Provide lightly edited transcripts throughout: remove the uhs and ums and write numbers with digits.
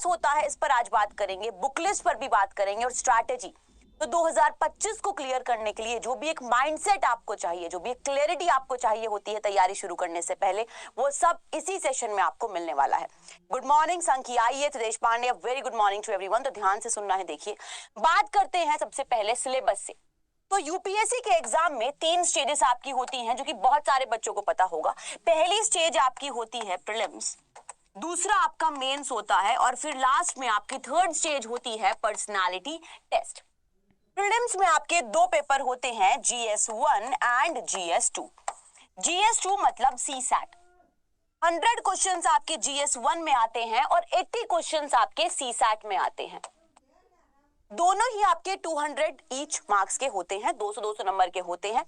Syllabus होता है इस पर आज बात करेंगे, बुक लिस्ट पर भी बात करेंगे और स्ट्रैटेजी। तो 2025 को क्लियर करने के लिए जो भी एक माइंडसेट आपको चाहिए, जो भी एक क्लैरिटी आपको चाहिए होती है तैयारी शुरू करने से पहले, वो सब इसी सेशन में आपको मिलने वाला है। गुड मॉर्निंग संख्या, आइए Sudesh Pandey, very good morning to everyone. तो ध्यान से सुनना है। देखिए, बात करते हैं सबसे पहले सिलेबस से। तो यूपीएससी के एग्जाम में 3 स्टेजेस आपकी होती हैं, जो कि बहुत सारे बच्चों को पता होगा। पहली स्टेज आपकी होती है प्रीलिम्स, दूसरा आपका मेंस होता है, और फिर लास्ट में आपकी थर्ड स्टेज होती है पर्सनालिटी टेस्ट। प्रीलिम्स में आपके 2 पेपर होते हैं, GS1 एंड GS2। GS2 मतलब CSAT। 100 क्वेश्चंस आपके GS1 में आते हैं और 80 क्वेश्चंस आपके CSAT में आते हैं। दोनों ही आपके 200 ईच मार्क्स के होते हैं, 200-200 नंबर के होते हैं।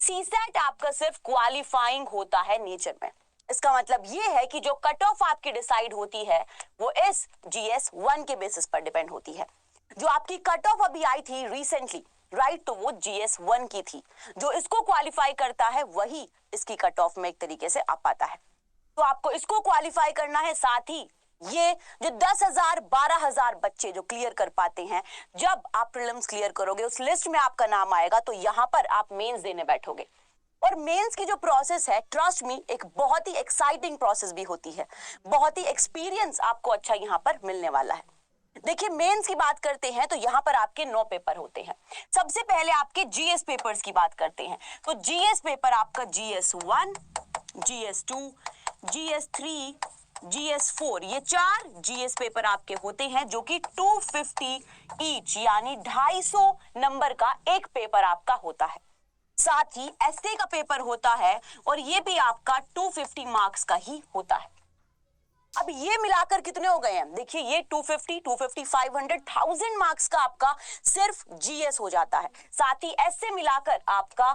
CSAT आपका सिर्फ क्वालिफाइंग होता है नेचर में। इसका मतलब ये है कि जो कट ऑफ आपकी डिसाइड होती है वो इस GS1 के बेसिस पर डिपेंड होती है। जो आपकी कट ऑफ अभी आई थी रिसेंटली, राइट, तो वो GS1 की थी। जो इसको क्वालिफाई करता है वही इसकी कट ऑफ में एक तरीके से आ पाता है। तो आपको इसको क्वालिफाई करना है। साथ ही ये जो 10,000 12,000 बच्चे जो क्लियर कर पाते हैं, जब आप प्रीलिम्स क्लियर करोगे उस लिस्ट में आपका नाम आएगा, तो यहाँ पर आप मेंस देने बैठोगे। और मेंस की जो प्रोसेस है, ट्रस्ट मी, एक बहुत ही एक्साइटिंग प्रोसेस भी होती है। बहुत ही एक्सपीरियंस आपको अच्छा यहाँ पर मिलने वाला है। देखिए, मेंस की बात करते हैं तो यहाँ पर आपके 9 पेपर होते हैं। सबसे पहले आपके GS पेपर्स की बात करते हैं। तो GS पेपर आपका GS1, GS2, GS3, GS4, ये 4 GS पेपर आपके होते हैं, जो कि 250 ईच यानी 250 नंबर का एक पेपर आपका होता है। साथ ही एस्से का पेपर होता है और ये भी आपका 250 मार्क्स का ही होता है। अब ये मिलाकर कितने हो गए हैं? देखिए, ये 250, 250, 500, 1000 मार्क्स का आपका सिर्फ GS हो जाता है। साथ ही एस्से मिलाकर आपका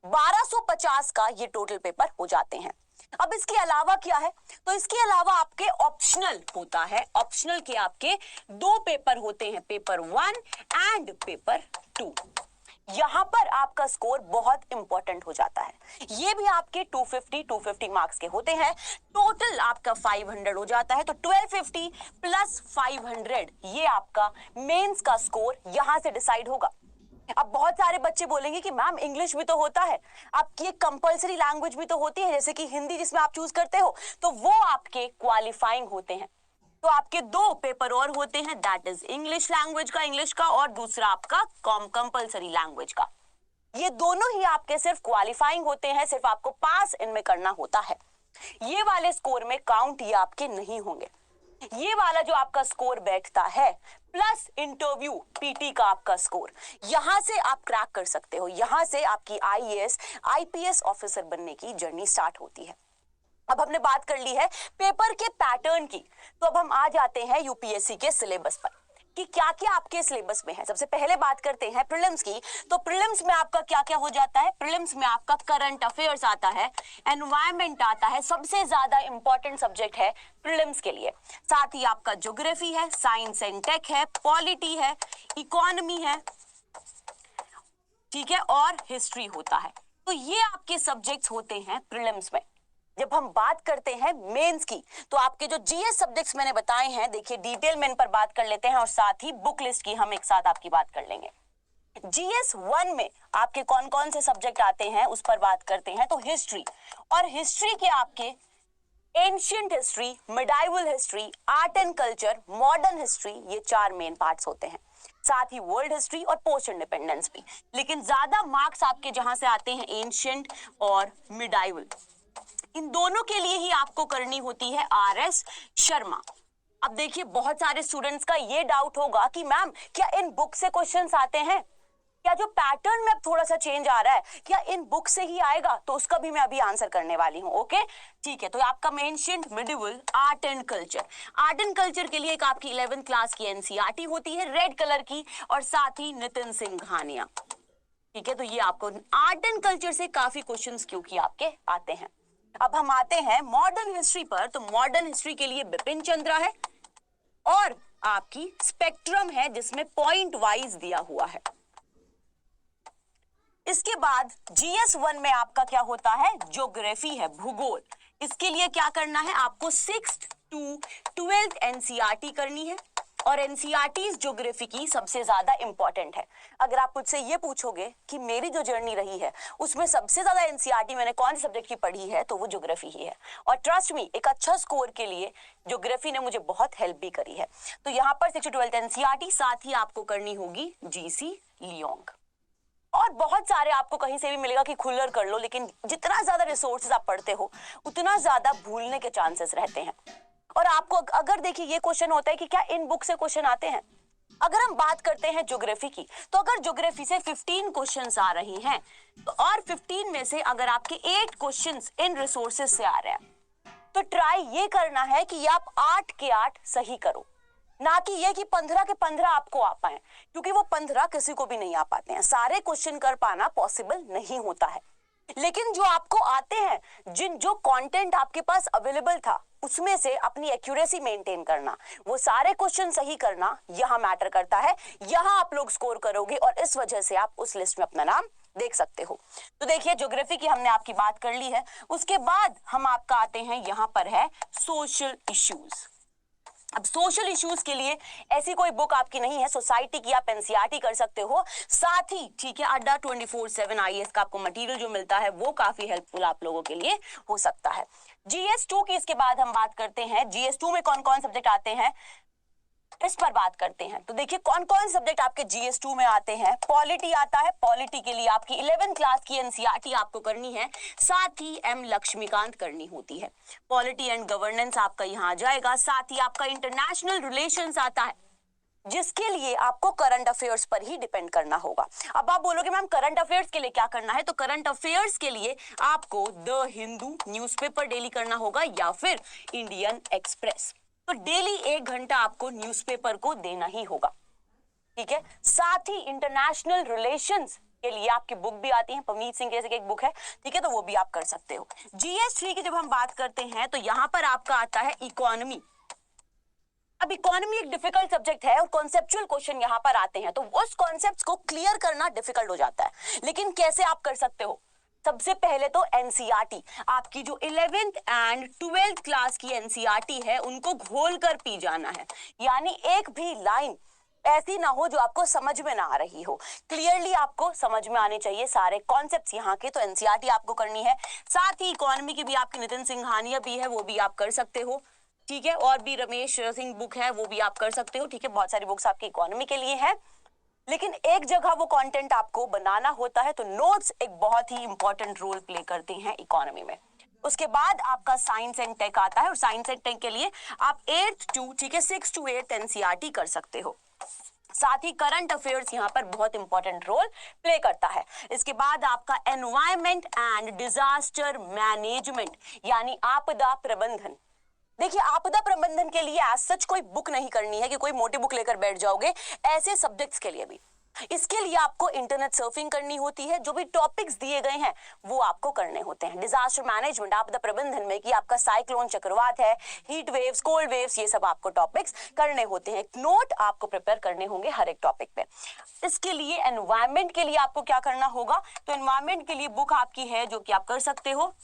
1250 का ये टोटल पेपर हो जाते हैं। अब इसके अलावा क्या है? तो इसके अलावा आपके ऑप्शनल होता है। ऑप्शनल के आपके 2 पेपर होते हैं, पेपर 1 एंड पेपर 2। यहां पर आपका स्कोर बहुत इंपॉर्टेंट हो जाता है। ये भी आपके 250 मार्क्स के होते हैं। टोटल आपका 500 हो जाता है। तो 1250 प्लस 500 ये आपका मेंस का स्कोर यहां से डिसाइड होगा। अब बहुत सारे बच्चे बोलेंगे कि मैम इंग्लिश भी तो होता है, आपकी एक कंपलसरी लैंग्वेज भी तो होती है, जैसे कि हिंदी जिसमें आप चूज करते हो, तो वो आपके क्वालिफाइंग होते हैं। तो आपके 2 पेपर और होते हैं, दैट इज इंग्लिश लैंग्वेज का, इंग्लिश का, और दूसरा आपका कंपलसरी लैंग्वेज का। ये दोनों ही आपके सिर्फ क्वालिफाइंग होते हैं, सिर्फ आपको पास इनमें करना होता है। ये वाले स्कोर में काउंट ये आपके नहीं होंगे। ये वाला जो आपका स्कोर बैठता है प्लस इंटरव्यू PT का आपका स्कोर, यहां से आप क्रैक कर सकते हो। यहां से आपकी IAS IPS ऑफिसर बनने की जर्नी स्टार्ट होती है। अब हमने बात कर ली है पेपर के पैटर्न की, तो अब हम आ जाते हैं यूपीएससी के सिलेबस पर कि क्या क्या आपके सिलेबस में है। सबसे पहले बात करते हैं प्रीलिम्स की। तो प्रीलिम्स में आपका क्या क्या हो जाता है? प्रीलिम्स में आपका करंट अफेयर्स आता है, एनवायरनमेंट आता है, सबसे ज्यादा इंपॉर्टेंट सब्जेक्ट है प्रीलिम्स के लिए। साथ ही आपका ज्योग्राफी है, साइंस एंड टेक है, पॉलिटी है, इकोनॉमी है, ठीक है, और हिस्ट्री होता है। तो ये आपके सब्जेक्ट्स होते हैं प्रीलिम्स में। जब हम बात करते हैं मेंस की, तो आपके जो GS सब्जेक्ट्स मैंने बताए हैं, देखिए डिटेल में इन पर बात कर लेते हैं और साथ ही बुक लिस्ट की हम एक साथ आपकी बात कर लेंगे। GS1 में आपके कौन कौन से सब्जेक्ट आते हैं उस पर बात करते हैं। तो हिस्ट्री, और हिस्ट्री के आपके ancient history, medieval history, art and culture, modern history, ये 4 मेन पार्ट्स होते हैं। साथ ही वर्ल्ड हिस्ट्री और पोस्ट इंडिपेंडेंस भी। लेकिन ज्यादा मार्क्स आपके जहां से आते हैं एंशिएंट और मिडाइवल, इन दोनों के लिए ही आपको करनी होती है RS शर्मा। अब देखिए, बहुत सारे स्टूडेंट्स का ये डाउट होगा कि मैम क्या इन बुक से क्वेश्चंस आते हैं? क्या जो पैटर्न में अब थोड़ा सा चेंज आ रहा है, क्या इन बुक से ही आएगा? तो उसका भी मैं अभी आंसर करने वाली हूँ। ओके, ठीक है। तो आपका ancient, medieval, art and culture. Art and culture के लिए एक आपकी 11th क्लास की NCERT होती है रेड कलर की, और साथ ही नितिन सिंह घानिया, ठीक है। तो ये आपको आर्ट एंड कल्चर से काफी क्वेश्चंस क्योंकि आपके आते हैं। अब हम आते हैं मॉडर्न हिस्ट्री पर। तो मॉडर्न हिस्ट्री के लिए बिपिन चंद्रा है और आपकी स्पेक्ट्रम है जिसमें पॉइंट वाइज दिया हुआ है। इसके बाद GS1 में आपका क्या होता है? ज्योग्राफी है, भूगोल। इसके लिए क्या करना है आपको? 6th to 12th एनसीईआरटी करनी है और एनसीईआरटी ज्योग्राफी की सबसे ज्यादा इंपॉर्टेंट है। अगर आप मुझसे ये पूछोगे कि मेरी जो जर्नी रही है उसमें सबसे ज्यादा एनसीईआरटी मैंने कौन से सब्जेक्ट की पढ़ी है, तो वो ज्योग्राफी ही है। और ट्रस्ट मी, एक अच्छा स्कोर के लिए ज्योग्राफी ने मुझे बहुत हेल्प भी करी है। तो यहाँ पर 6th to 12th एनसीईआरटी, साथ ही आपको करनी होगी जीसी लियोंग। और बहुत सारे आपको कहीं से भी मिलेगा कि खुलर कर लो, लेकिन जितना ज्यादा रिसोर्सेज आप पढ़ते हो उतना ज्यादा भूलने के चांसेस रहते हैं। और आपको अगर देखिए ये क्वेश्चन होता है कि क्या इन बुक से क्वेश्चन आते हैं। अगर हम बात करते हैं ज्योग्राफी की, तो अगर ज्योग्राफी से 15 क्वेश्चंस आ रहे हैं तो और 15 में से अगर आपके 8 क्वेश्चंस इन रिसोर्सेज से आ रहे हैं, तो ट्राई ये करना है कि आप 8 के 8 सही करो, ना कि ये कि 15 के 15 आपको आ पाए, क्योंकि वो 15 किसी को भी नहीं आ पाते हैं। सारे क्वेश्चन कर पाना पॉसिबल नहीं होता है। लेकिन जो आपको आते हैं, जो कंटेंट आपके पास अवेलेबल था उसमें से अपनी एक्यूरेसी मेंटेन करना, वो सारे क्वेश्चन सही करना, यहां मैटर करता है। यहां आप लोग स्कोर करोगे और इस वजह से आप उस लिस्ट में अपना नाम देख सकते हो। तो देखिए, ज्योग्राफी की हमने आपकी बात कर ली है। उसके बाद हम आपका आते हैं, यहां पर है सोशल इश्यूज। अब सोशल इश्यूज के लिए ऐसी कोई बुक आपकी नहीं है, सोसाइटी की आप एनसीईआरटी कर सकते हो। साथ ही ठीक है, अड्डा 24/7 आईएएस का आपको मटेरियल जो मिलता है वो काफी हेल्पफुल आप लोगों के लिए हो सकता है। जीएस2 की इसके बाद हम बात करते हैं। जीएस2 में कौन कौन सब्जेक्ट आते हैं इस पर बात करते हैं। तो देखिए कौन कौन सब्जेक्ट आपके जीएस2 में आते हैं। पॉलिटी आता है, पॉलिटी के लिए आपकी 11th क्लास की एनसीईआरटी आपको करनी है, साथ ही एम लक्ष्मीकांत करनी होती है। पॉलिटी एंड गवर्नेंस आपका यहाँ आ जाएगा। साथ ही आपका इंटरनेशनल रिलेशंस आता है, जिसके लिए आपको करंट अफेयर्स पर ही डिपेंड करना होगा। अब आप बोलोगे मैम करंट अफेयर्स के लिए क्या करना है, तो करंट अफेयर्स के लिए आपको द हिंदू न्यूज़पेपर डेली करना होगा या फिर इंडियन एक्सप्रेस। तो डेली 1 घंटा आपको न्यूज़पेपर को देना ही होगा, ठीक है। साथ ही इंटरनेशनल रिलेशंस के लिए आपकी बुक भी आती है, पवनीत सिंह जैसे की एक बुक है, ठीक है, तो वो भी आप कर सकते हो। जीएस3 की जब हम बात करते हैं तो यहाँ पर आपका आता है इकोनॉमी। अब इकोनॉमी एक डिफिकल्ट सब्जेक्ट है और कॉन्सेप्चुअल क्वेश्चन यहाँ पर आते हैं, तो उस कॉन्सेप्ट्स को क्लियर करना डिफिकल्ट हो जाता है। लेकिन कैसे आप कर सकते हो, सबसे पहले तो एनसीईआरटी आपकी जो 11th एंड 12th क्लास की एनसीईआरटी है उनको घोल कर पी जाना है। यानी एक भी लाइन ऐसी ना हो जो आपको समझ में ना आ रही हो, क्लियरली आपको समझ में आने चाहिए सारे कॉन्सेप्ट्स यहाँ के। तो एनसीईआरटी आपको करनी है। साथ ही इकोनॉमी की भी आपकी नितिन सिंघानिया भी है, वो भी आप कर सकते हो, ठीक है। और भी रमेश सिंह बुक है, वो भी आप कर सकते हो, ठीक है। बहुत सारी बुक्स आपकी इकोनॉमी के लिए है, लेकिन एक जगह वो कंटेंट आपको बनाना होता है, तो नोट्स एक बहुत ही इंपॉर्टेंट रोल प्ले करते हैं इकोनॉमी में। उसके बाद आपका साइंस एंड टेक आता है और साइंस एंड टेक के लिए आप 8th to ठीक है 6th to 8th एनसीईआरटी कर सकते हो। साथ ही करंट अफेयर्स यहाँ पर बहुत इंपॉर्टेंट रोल प्ले करता है। इसके बाद आपका एनवायरमेंट एंड डिजास्टर मैनेजमेंट यानी आपदा प्रबंधन। देखिए आपदा प्रबंधन के लिए आज सच कोई बुक नहीं करनी है कि कोई मोटी बुक लेकर बैठ जाओगे। ऐसे सब्जेक्ट्स के लिए भी इसके लिए आपको इंटरनेट सर्फिंग करनी होती है, जो भी टॉपिक्स दिए गए हैं वो आपको करने होते हैं। डिजास्टर मैनेजमेंट आपदा प्रबंधन में कि आपका साइक्लोन चक्रवात है, हीट वेव्स, कोल्ड वेव्स, ये सब आपको टॉपिक्स करने होते हैं। नोट आपको प्रिपेयर करने होंगे हर एक टॉपिक पे। इसके लिए एनवायरमेंट के लिए आपको क्या करना होगा, तो एनवायरमेंट के लिए बुक आपकी है जो कि आप कर सकते हो।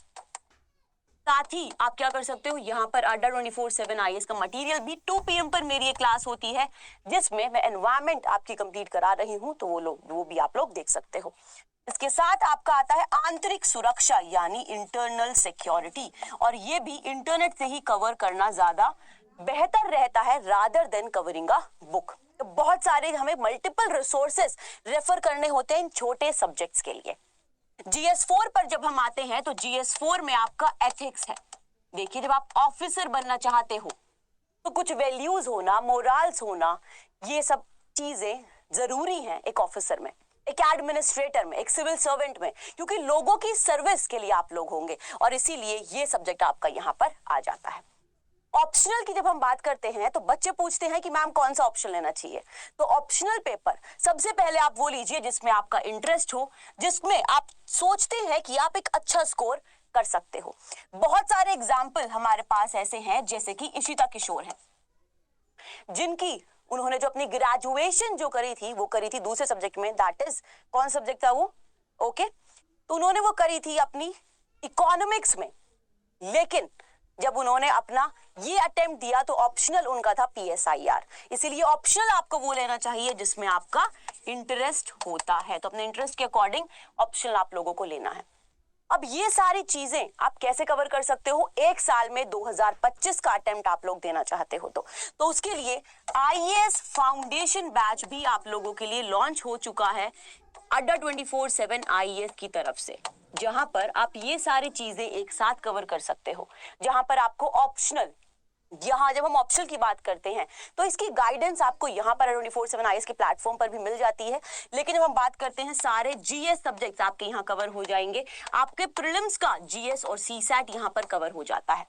साथ ही आप क्या कर सकते हो, यहाँ पर अड्डा 24/7 आईएएस का मटेरियल भी 2 PM पर मेरी एक क्लास होती है जिसमें मैं एनवायरमेंट आपकी कंप्लीट करा रही हूँ, तो वो भी आप लोग देख सकते हो। इसके साथ आपका आता है आंतरिक सुरक्षा यानी इंटरनल सिक्योरिटी, और ये भी इंटरनेट से ही कवर करना ज्यादा बेहतर रहता है rather than covering a book. तो बहुत सारे हमें मल्टीपल रिसोर्सेस रेफर करने होते हैं इन छोटे सब्जेक्ट्स के लिए। GS4 पर जब हम आते हैं तो GS4 में आपका एथिक्स है। देखिए जब आप ऑफिसर बनना चाहते हो तो कुछ वैल्यूज होना, मोरल्स होना, ये सब चीजें जरूरी हैं एक ऑफिसर में, एक एडमिनिस्ट्रेटर में, एक सिविल सर्वेंट में, क्योंकि लोगों की सर्विस के लिए आप लोग होंगे और इसीलिए ये सब्जेक्ट आपका यहाँ पर आ जाता है। ऑप्शनल की जब हम बात करते हैं तो बच्चे पूछते हैं कि मैम कौन सा ऑप्शन लेना चाहिए, तो ऑप्शनल पेपर सबसे पहले आप वो लीजिए जिसमें आपका इंटरेस्ट हो, जिसमें आप सोचते हैं कि आप एक अच्छा स्कोर कर सकते हो। बहुत सारे एग्जाम्पल हमारे पास ऐसे हैं, जैसे कि इशिता किशोर हैं, जिनकी उन्होंने जो अपनी ग्रेजुएशन जो करी थी वो करी थी दूसरे सब्जेक्ट में, दैट इज कौन सब्जेक्ट था वो, ओके, तो उन्होंने वो करी थी अपनी इकोनॉमिक्स में, लेकिन जब उन्होंने अपना ये अटेम्प्ट दिया तो ऑप्शनल उनका था PSIR, इसीलिए ऑप्शनल आपको वो लेना चाहिए जिसमें आपका इंटरेस्ट होता है। तो अपने इंटरेस्ट के अकॉर्डिंग ऑप्शनल आप लोगों को लेना है। अब ये सारी चीजें आप कैसे कवर कर सकते हो? एक साल में 2025 का अटेम्प्ट आप लोग देना चाहते हो तो उसके लिए IAS फाउंडेशन बैच भी आप लोगों के लिए लॉन्च हो चुका है अड्डा 24/7 IAS की तरफ से, जहां पर आप ये सारी चीजें एक साथ कवर कर सकते हो, जहां पर आपको ऑप्शनल, यहाँ जब हम ऑप्शनल की बात करते हैं तो इसकी गाइडेंस आपको यहाँ पर 24/7 IAS के प्लेटफॉर्म पर भी मिल जाती है, लेकिन जब हम बात करते हैं सारे GS सब्जेक्ट्स आपके यहाँ कवर हो जाएंगे, आपके प्रीलिम्स का GS और CSAT यहाँ पर कवर हो जाता है।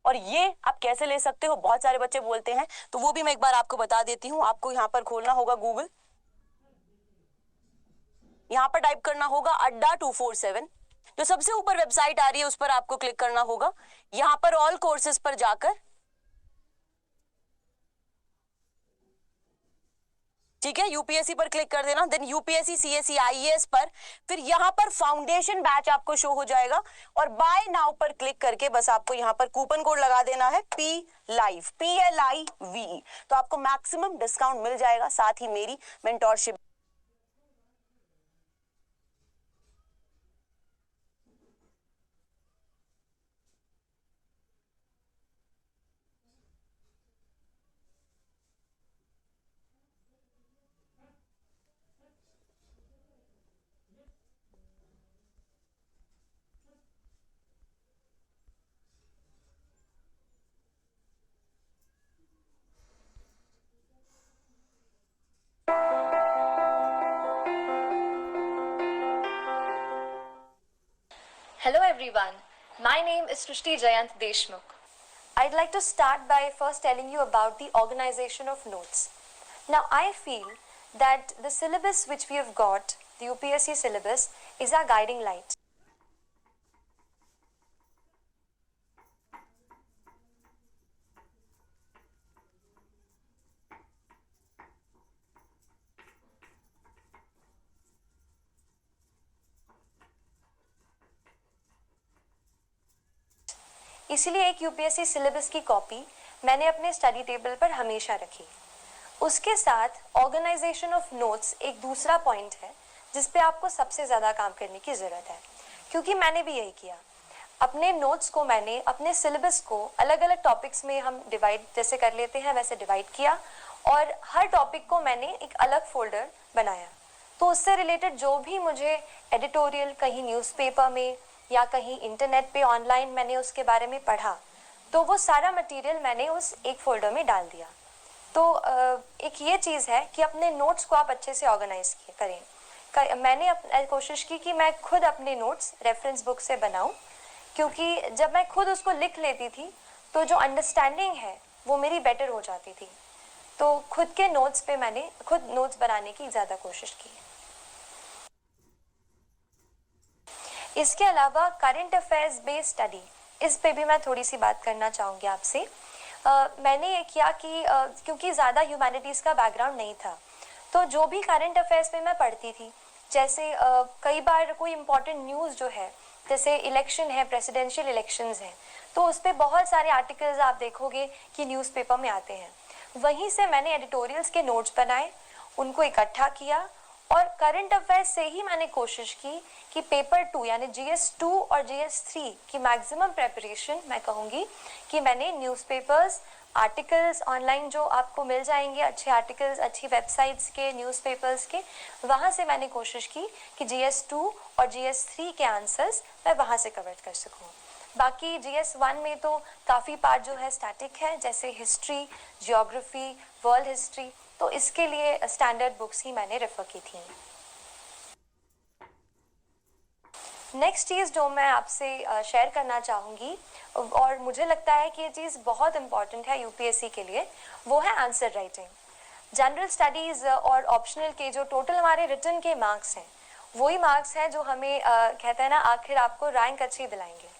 और ये आप कैसे ले सकते हो, बहुत सारे बच्चे बोलते हैं, तो वो भी मैं एक बार आपको बता देती हूँ। आपको यहाँ पर खोलना होगा गूगल, यहाँ पर टाइप करना होगा अड्डा 247, जो सबसे ऊपर वेबसाइट आ रही है उस पर आपको क्लिक करना होगा। यहाँ पर ऑल कोर्सेज पर जाकर, ठीक है, UPSC पर क्लिक कर देना, देन UPSC CSE IAS पर, फिर यहाँ पर फाउंडेशन बैच आपको शो हो जाएगा और बाय नाउ पर क्लिक करके बस आपको यहाँ पर कूपन कोड लगा देना है PLIVE, PLIVE, तो आपको मैक्सिमम डिस्काउंट मिल जाएगा, साथ ही मेरी mentorship. Hello everyone, my name is Srishti Jayant Deshmukh. I'd like to start by first telling you about the organization of notes. Now I feel that the syllabus which we have got, the UPSC syllabus, is our guiding light. इसीलिए एक UPSC syllabus की copy मैंने अपने study table पर हमेशा रखी। उसके साथ ऑर्गेनाइजेशन ऑफ नोट्स एक दूसरा पॉइंट है जिस पे आपको सबसे ज़्यादा काम करने की ज़रूरत है, क्योंकि मैंने भी यही किया। अपने नोट्स को मैंने अपने सिलेबस को अलग अलग टॉपिक्स में हम डिवाइड जैसे कर लेते हैं वैसे डिवाइड किया और हर टॉपिक को मैंने एक अलग फोल्डर बनाया। तो उससे रिलेटेड जो भी मुझे एडिटोरियल कहीं न्यूज़पेपर में या कहीं इंटरनेट पे ऑनलाइन मैंने उसके बारे में पढ़ा, तो वो सारा मटेरियल मैंने उस एक फोल्डर में डाल दिया। तो एक ये चीज़ है कि अपने नोट्स को आप अच्छे से ऑर्गेनाइज करें। मैंने कोशिश की कि मैं खुद अपने नोट्स रेफरेंस बुक से बनाऊं, क्योंकि जब मैं खुद उसको लिख लेती थी तो जो अंडरस्टैंडिंग है वो मेरी बेटर हो जाती थी। तो खुद के नोट्स पे मैंने खुद नोट्स बनाने की ज़्यादा कोशिश की। इसके अलावा करंट अफेयर्स बेस्ड स्टडी, इस पे भी मैं थोड़ी सी बात करना चाहूँगी आपसे। मैंने ये किया कि क्योंकि ज़्यादा ह्यूमैनिटीज़ का बैकग्राउंड नहीं था, तो जो भी करंट अफेयर्स में मैं पढ़ती थी, जैसे कई बार कोई इम्पोर्टेंट न्यूज़ जो है, जैसे इलेक्शन है, प्रेसिडेंशियल इलेक्शंस हैं, तो उस पर बहुत सारे आर्टिकल्स आप देखोगे कि न्यूज़पेपर में आते हैं। वहीं से मैंने एडिटोरियल्स के नोट्स बनाए, उनको इकट्ठा किया और करंट अफेयर्स से ही मैंने कोशिश की कि पेपर 2 यानी GS 2 और GS 3 की मैक्सिमम प्रेपरेशन मैं कहूँगी कि मैंने न्यूज़पेपर्स, आर्टिकल्स ऑनलाइन जो आपको मिल जाएंगे, अच्छे आर्टिकल्स अच्छी वेबसाइट्स के, न्यूज़पेपर्स के, वहाँ से मैंने कोशिश की कि GS 2 और GS 3 के आंसर्स मैं वहाँ से कवर कर सकूँ। बाकी GS 1 में तो काफ़ी पार्ट जो है स्टैटिक है, जैसे हिस्ट्री, जियोग्राफी, वर्ल्ड हिस्ट्री, तो इसके लिए स्टैंडर्ड बुक्स ही मैंने रेफर की थी। नेक्स्ट चीज़ जो मैं आपसे शेयर करना चाहूँगी और मुझे लगता है कि ये चीज़ बहुत इम्पॉर्टेंट है यूपीएससी के लिए, वो है आंसर राइटिंग। जनरल स्टडीज़ और ऑप्शनल के जो टोटल हमारे रिटन के मार्क्स हैं, वही मार्क्स हैं जो हमें कहते हैं ना आखिर आपको रैंक अच्छी दिलाएंगे।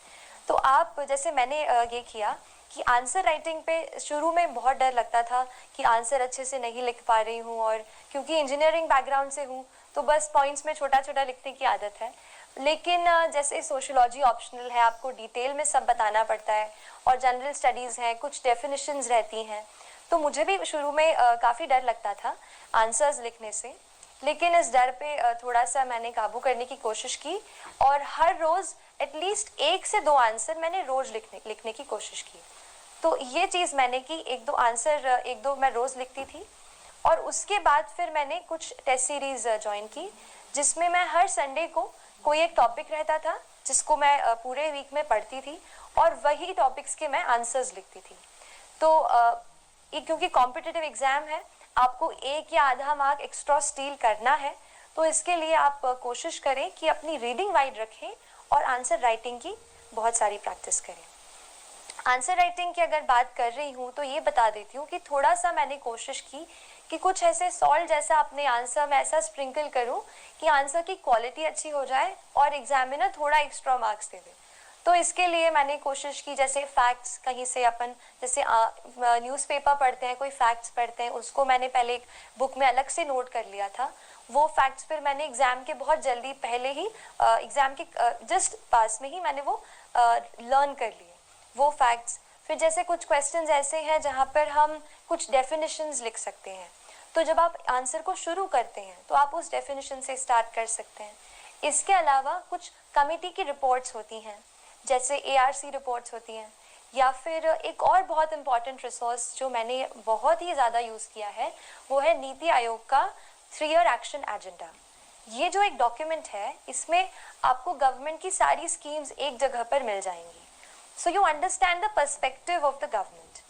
तो आप जैसे मैंने ये किया कि आंसर राइटिंग पे शुरू में बहुत डर लगता था कि आंसर अच्छे से नहीं लिख पा रही हूँ, और क्योंकि इंजीनियरिंग बैकग्राउंड से हूँ तो बस पॉइंट्स में छोटा छोटा लिखने की आदत है। लेकिन जैसे सोशियोलॉजी ऑप्शनल है, आपको डिटेल में सब बताना पड़ता है, और जनरल स्टडीज़ हैं, कुछ डेफिनेशंस रहती हैं, तो मुझे भी शुरू में काफ़ी डर लगता था आंसर्स लिखने से। लेकिन इस डर पे थोड़ा सा मैंने काबू करने की कोशिश की, और हर रोज़ एटलीस्ट 1 से 2 आंसर मैंने रोज़ लिखने की कोशिश की। तो ये चीज़ मैंने की, 1-2 आंसर 1-2 मैं रोज़ लिखती थी। और उसके बाद फिर मैंने कुछ टेस्ट सीरीज़ ज्वाइन की, जिसमें मैं हर संडे को कोई एक टॉपिक रहता था जिसको मैं पूरे वीक में पढ़ती थी, और वही टॉपिक्स के मैं आंसर्स लिखती थी। तो क्योंकि कॉम्पिटिटिव एग्ज़ाम है, आपको 1 या आधा मार्क एक्स्ट्रा स्टील करना है, तो इसके लिए आप कोशिश करें कि अपनी रीडिंग वाइड रखें और आंसर राइटिंग की बहुत सारी प्रैक्टिस करें। आंसर राइटिंग की अगर बात कर रही हूँ तो ये बता देती हूँ कि थोड़ा सा मैंने कोशिश की कि कुछ ऐसे सॉल्ट जैसा अपने आंसर में ऐसा स्प्रिंकल करूँ कि आंसर की क्वालिटी अच्छी हो जाए और एग्जामिनर थोड़ा एक्स्ट्रा मार्क्स दे दे। तो इसके लिए मैंने कोशिश की, जैसे फैक्ट्स कहीं से अपन जैसे न्यूज़पेपर पढ़ते हैं, कोई फैक्ट्स पढ़ते हैं, उसको मैंने पहले एक बुक में अलग से नोट कर लिया था। वो फैक्ट्स फिर मैंने एग्ज़ाम के बहुत जल्दी पहले ही एग्ज़ाम के जस्ट पास में ही मैंने वो लर्न कर लिए वो फैक्ट्स। फिर जैसे कुछ क्वेश्चंस ऐसे हैं जहाँ पर हम कुछ डेफिनेशंस लिख सकते हैं, तो जब आप आंसर को शुरू करते हैं तो आप उस डेफिनेशन से स्टार्ट कर सकते हैं। इसके अलावा कुछ कमिटी की रिपोर्ट्स होती हैं, जैसे ARC रिपोर्ट्स होती हैं, या फिर एक और बहुत इम्पॉर्टेंट रिसोर्स जो मैंने बहुत ही ज़्यादा यूज़ किया है वो है नीति आयोग का 3-year एक्शन एजेंडा। ये जो एक डॉक्यूमेंट है, इसमें आपको गवर्नमेंट की सारी स्कीम्स एक जगह पर मिल जाएंगी, so you understand the perspective of the government.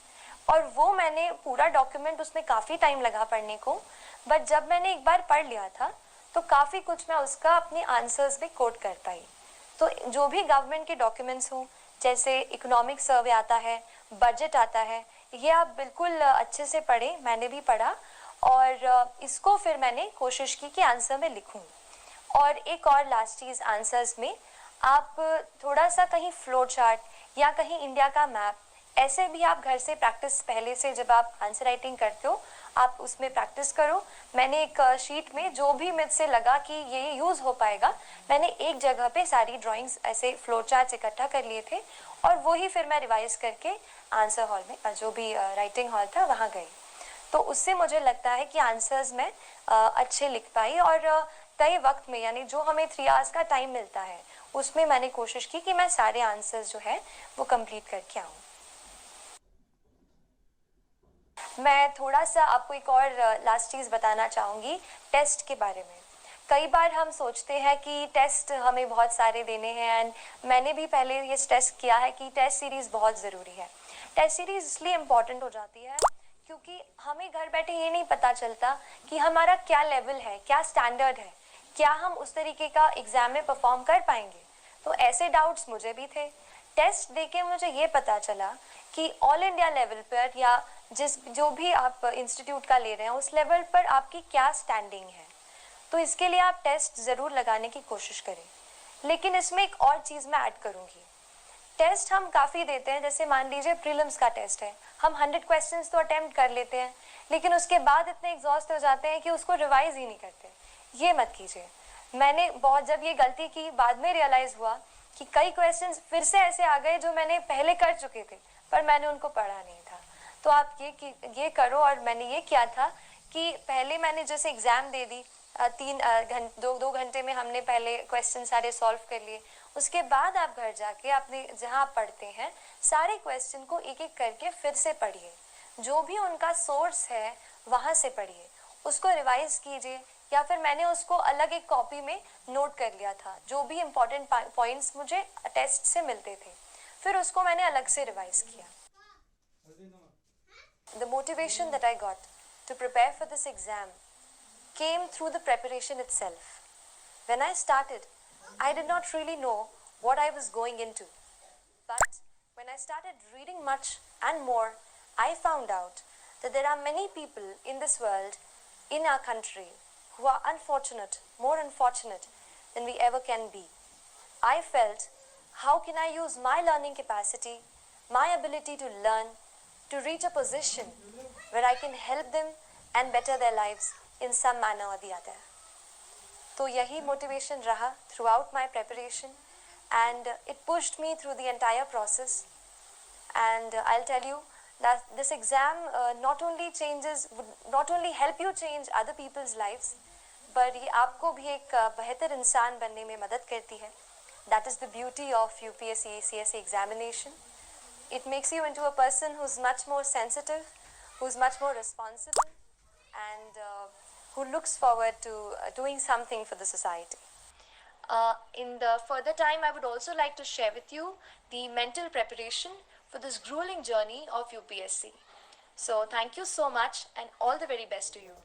और वो मैंने पूरा डॉक्यूमेंट, उसमें काफ़ी टाइम लगा पढ़ने को, बट जब मैंने एक बार पढ़ लिया था तो काफ़ी कुछ मैं उसका अपने आंसर्स में कोट कर पाई। तो जो भी गवर्नमेंट के डॉक्यूमेंट्स हों, जैसे इकोनॉमिक सर्वे आता है, बजट आता है, ये आप बिल्कुल अच्छे से पढ़ें, मैंने भी पढ़ा, और इसको फिर मैंने कोशिश की कि आंसर में लिखूं। और एक और लास्ट चीज़, आंसर्स में आप थोड़ा सा कहीं फ्लो चार्ट या कहीं इंडिया का मैप, ऐसे भी आप घर से प्रैक्टिस, पहले से जब आप आंसर राइटिंग करते हो आप उसमें प्रैक्टिस करो। मैंने एक शीट में जो भी मुझसे लगा कि ये यूज़ हो पाएगा, मैंने एक जगह पे सारी ड्राइंग्स ऐसे फ्लो चार्ट्स इकट्ठा कर लिए थे, और वही फिर मैं रिवाइज करके आंसर हॉल में, जो भी राइटिंग हॉल था, वहाँ गई। तो उससे मुझे लगता है कि आंसर्स मैं अच्छे लिख पाई, और तय वक्त में, यानी जो हमें 3 आवर्स का टाइम मिलता है, उसमें मैंने कोशिश की कि मैं सारे आंसर्स जो है वो कंप्लीट करके आऊँ। मैं थोड़ा सा आपको एक और लास्ट चीज़ बताना चाहूँगी टेस्ट के बारे में। कई बार हम सोचते हैं कि टेस्ट हमें बहुत सारे देने हैं, एंड मैंने भी पहले ये टेस्ट किया है कि टेस्ट सीरीज़ बहुत ज़रूरी है। टेस्ट सीरीज़ इसलिए इम्पॉर्टेंट हो जाती है क्योंकि हमें घर बैठे ये नहीं पता चलता कि हमारा क्या लेवल है, क्या स्टैंडर्ड है, क्या हम उस तरीके का एग्ज़ाम में परफॉर्म कर पाएंगे। तो ऐसे डाउट्स मुझे भी थे। टेस्ट देके मुझे ये पता चला कि ऑल इंडिया लेवल पर, या जो भी आप इंस्टीट्यूट का ले रहे हैं, उस लेवल पर आपकी क्या स्टैंडिंग है। तो इसके लिए आप टेस्ट ज़रूर लगाने की कोशिश करें। लेकिन इसमें एक और चीज़ मैं ऐड करूँगी। टेस्ट हम काफ़ी देते हैं, जैसे मान लीजिए प्रीलिम्स का टेस्ट है, हम 100 क्वेश्चंस तो अटेम्प्ट कर लेते हैं, लेकिन उसके बाद इतने एग्जॉस्ट हो जाते हैं कि उसको रिवाइज ही नहीं करते। ये मत कीजिए। मैंने बहुत जब ये गलती की, बाद में रियलाइज़ हुआ कि कई क्वेश्चंस फिर से ऐसे आ गए जो मैंने पहले कर चुके थे, पर मैंने उनको पढ़ा नहीं था। तो आप ये करो, और मैंने ये किया था कि पहले मैंने जैसे एग्ज़ाम दे दी, 2 घंटे में हमने पहले क्वेश्चन सारे सॉल्व कर लिए। उसके बाद आप घर जाके अपने जहाँ आप पढ़ते हैं सारे क्वेश्चन को एक एक करके फिर से पढ़िए, जो भी उनका सोर्स है वहाँ से पढ़िए, उसको रिवाइज कीजिए, या फिर मैंने उसको अलग एक कॉपी में नोट कर लिया था, जो भी इम्पोर्टेंट पॉइंट्स मुझे टेस्ट से मिलते थे, फिर उसको मैंने अलग से रिवाइज किया। The motivation that I got to prepare for this exam came through the preparation itself. When I started, I did not really know what I was going into. But when I started reading much and more, I found out that there are many people in this world, in our country, who are unfortunate, more unfortunate than we ever can be. I felt, how can I use my learning capacity, my ability to learn, to reach a position where I can help them and better their lives in some manner or the other. तो यही motivation रहा through out my preparation and it pushed me through the entire process. And I'll tell you that this exam not only help you change other people's lives, but ये आपको भी एक बेहतर इंसान बनने में मदद करती है. That is the beauty of UPSC CSE examination. It makes you into a person who's much more sensitive, who's much more responsible, and who looks forward to doing something for the society. In the further time, I would also like to share with you the mental preparation for this grueling journey of UPSC. So thank you so much and all the very best to you.